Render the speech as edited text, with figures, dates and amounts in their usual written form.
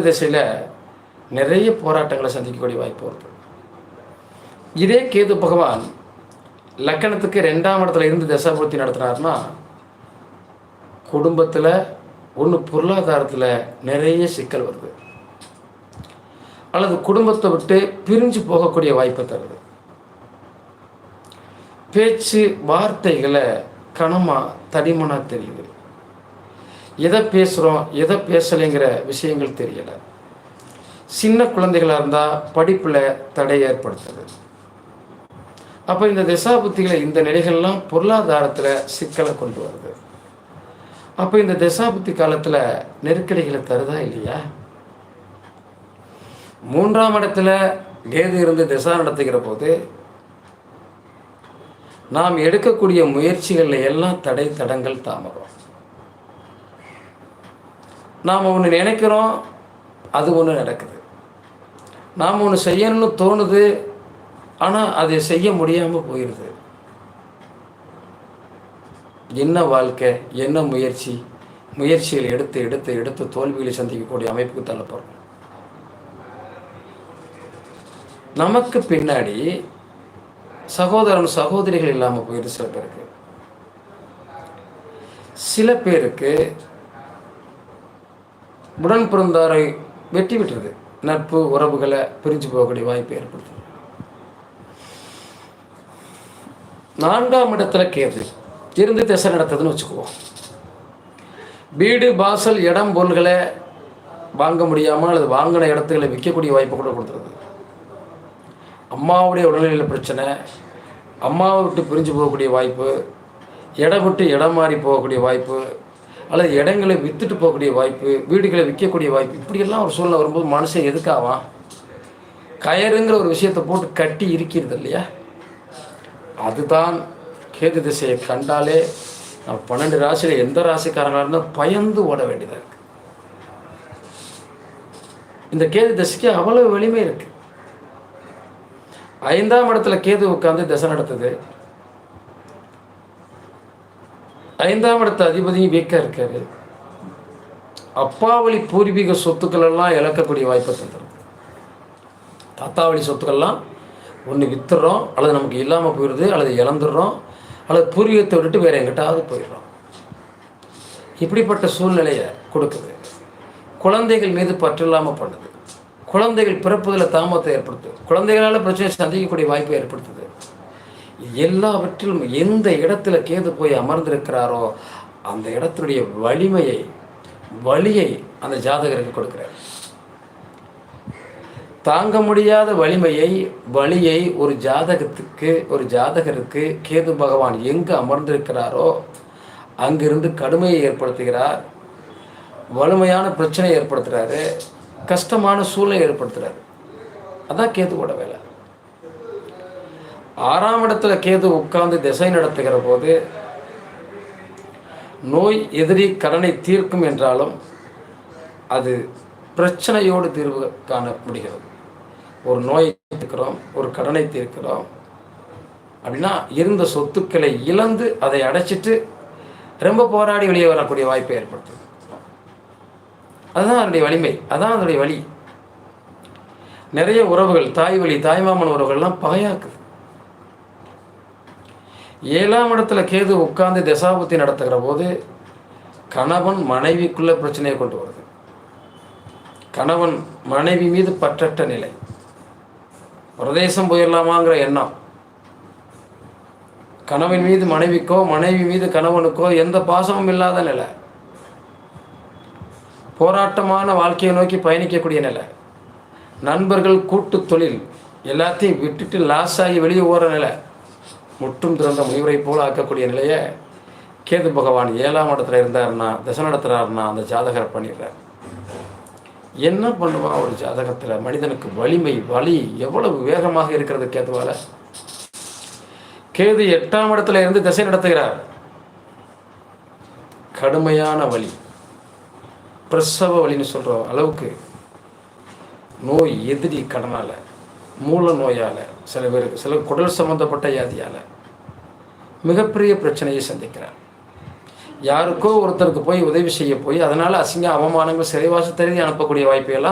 திசையில் நிறைய போராட்டங்களை சந்திக்கக்கூடிய வாய்ப்பு வருது. இதே கேது பகவான் லக்கணத்துக்கு 2ஆம் இடத்துல இருந்து தசாபுத்தி நடத்தினார்னா குடும்பத்தில் ஒன்று பொருளாதாரத்தில் நிறைய சிக்கல் வருது, அல்லது குடும்பத்தை விட்டு பிரிஞ்சு போகக்கூடிய வாய்ப்பை தருது. பேச்சு வார்த்தைகளை கனமாக தடிமனாக தெரியுது. எதை பேசுகிறோம் எதை பேசலைங்கிற விஷயங்கள் தெரியலை. சின்ன குழந்தைகளாக இருந்தால் படிப்பில் தடை ஏற்படுத்துது. அப்போ இந்த திசாபுத்திகளை இந்த நிலைகள்லாம் பொருளாதாரத்தில் சிக்கலை கொண்டு வருது. அப்போ இந்த திசாபுத்தி காலத்தில் நெருக்கடிகளை தருதா இல்லையா? 3ஆம் இடத்துல கேது இருந்து திசா நடத்துகிற போது நாம் எடுக்கக்கூடிய முயற்சிகளில் எல்லாம் தடை தடங்கள் தாமதம். நாம் ஒன்று நினைக்கிறோம், அது ஒன்று நடக்குது. நாம் ஒன்று செய்யணும்னு தோணுது, ஆனால் அதை செய்ய முடியாமல் போயிடுது. என்ன வாழ்க்கை, என்ன முயற்சிகள் எடுத்து எடுத்து எடுத்து தோல்விகளை சந்திக்கக்கூடிய அமைப்புக்கு தள்ளப்படுறோம். நமக்கு பின்னாடி சகோதரன் சகோதரிகள் இல்லாமல் போயிடுது. சில பேருக்கு சில பேருக்கு உடன் பிறந்தாரை வெட்டி விட்டுருது. நட்பு உறவுகளை பிரிஞ்சு போகக்கூடிய வாய்ப்பு ஏற்படுது. 4ஆம் இடத்துல கேது இருந்து திசை நடத்துதுன்னு வச்சுக்குவோம். வீடு வாசல் இடம் பொருள்களை வாங்க முடியாமல் அல்லது வாங்கின இடத்துகளை விற்கக்கூடிய வாய்ப்பை கூட கொடுத்துருது. அம்மாவுடைய உடல்நிலையில் பிரச்சனை, அம்மாவை விட்டு பிரிஞ்சு போகக்கூடிய வாய்ப்பு, இடம் விட்டு இடம் மாறி போகக்கூடிய வாய்ப்பு, அல்லது இடங்களை விற்றுட்டு போகக்கூடிய வாய்ப்பு, வீடுகளை விற்கக்கூடிய வாய்ப்பு, இப்படியெல்லாம் ஒரு சூழ்நிலை வரும்போது மனுஷன் எதுக்காவான்? கயறுங்கிற ஒரு விஷயத்தை போட்டு கட்டி இருக்கிறது இல்லையா? அதுதான் கேது திசையை கண்டாலே நம்ம 12 ராசியில் எந்த ராசிக்காரங்களாக இருந்தால் பயந்து ஓட வேண்டியதாக இருக்குது. இந்த கேது திசைக்கு அவ்வளவு வலிமை இருக்குது. 5ஆம் இடத்துல கேது உட்காந்து திசை நடத்துது. 5ஆம் இடத்து அதிபதியும் வீக்காக இருக்காரு. அப்பாவளி பூர்வீக சொத்துக்கள் எல்லாம் இழக்கக்கூடிய வாய்ப்பை தந்துடும். தாத்தாவளி சொத்துக்கள்லாம் ஒன்று வித்துடுறோம், அல்லது நமக்கு இல்லாமல் போயிடுது, அல்லது இழந்துடுறோம், அல்லது பூர்வீகத்தை விட்டுட்டு வேறு எங்கிட்டாவது போயிடுறோம். இப்படிப்பட்ட சூழ்நிலையை கொடுக்குது. குழந்தைகள் மீது பற்று இல்லாமல் பண்ணுது. குழந்தைகள் பிறப்புதில் தாமதத்தை ஏற்படுத்துது. குழந்தைகளால் பிரச்சனை சந்திக்கக்கூடிய வாய்ப்பை ஏற்படுத்துது. எல்லாவற்றிலும் எந்த இடத்துல கேது போய் அமர்ந்திருக்கிறாரோ அந்த இடத்துடைய வலியை அந்த ஜாதகருக்கு கொடுக்கிறார். தாங்க முடியாத வலியை ஒரு ஜாதகருக்கு கேது பகவான் எங்கு அமர்ந்திருக்கிறாரோ அங்கிருந்து கடுமையை ஏற்படுத்துகிறார். வலிமையான பிரச்சனையை ஏற்படுத்துகிறாரு. கஷ்டமான சூழ்நிலை ஏற்படுத்துகிறாரு. அதான் கேதுவோட வேலை. 6ஆம் இடத்துல கேது உட்கார்ந்து திசை நடத்துகிற போது நோய் எதிரி கடனை தீர்க்கும் என்றாலும் அது பிரச்சனையோடு தீர்வு காண முடிகிறது. ஒரு நோயை தீர்க்கிறோம், ஒரு கடனை தீர்க்கிறோம் அப்படின்னா இருந்த சொத்துக்களை இழந்து அதை அடைச்சிட்டு ரொம்ப போராடி வெளியே வரக்கூடிய வாய்ப்பை ஏற்படுத்துது. அதுதான் அதனுடைய வலிமை, அதான் அதனுடைய வலி. நிறைய உறவுகள், தாய்மாமன் உறவுகள்லாம் பகையாக்குது. 7ஆம் இடத்துல கேது உட்கார்ந்து தசாபுத்தி நடத்துகிற போது கணவன் மனைவிக்குள்ள பிரச்சனையை கொண்டு வருது. கணவன் மனைவி மீது பற்றற்ற நிலை, பிரதேசம் போயிடலாமாங்கிற எண்ணம், கணவன் மீது மனைவிக்கோ மனைவி மீது கணவனுக்கோ எந்த பாசமும் இல்லாத நிலை, போராட்டமான வாழ்க்கையை நோக்கி பயணிக்கக்கூடிய நிலை, நண்பர்கள் கூட்டு தொழில் எல்லாத்தையும் விட்டுட்டு லாஸ் ஆகி வெளியே ஓடுற நிலை, முற்றும் திறந்த முனிவரை போல் ஆக்கக்கூடிய நிலையை கேது பகவான் 7ஆம் இடத்துல இருந்தாருன்னா திசை நடத்துகிறாருன்னா அந்த ஜாதகரை பண்ணிடுறார். என்ன பண்ணுவான் ஒரு ஜாதகத்தில்? மனிதனுக்கு வலி எவ்வளவு வேகமாக இருக்கிறது கேதுவால. கேது 8ஆம் இடத்துல இருந்து திசை நடத்துகிறார். கடுமையான வலி, பிரசவ வலின்னு சொல்கிற அளவுக்கு நோய், எதிரி கடனால், மூல நோயால், சில பேருக்கு சில குடல் சம்பந்தப்பட்ட வியாதியால் மிகப்பெரிய பிரச்சனையை சந்திக்கிறார். யாருக்கோ ஒருத்தருக்கு போய் உதவி செய்ய போய் அதனால் அசிங்க அவமானங்கள் சிறைவாசத்தெழுதி அனுப்பக்கூடிய வாய்ப்பையெல்லாம்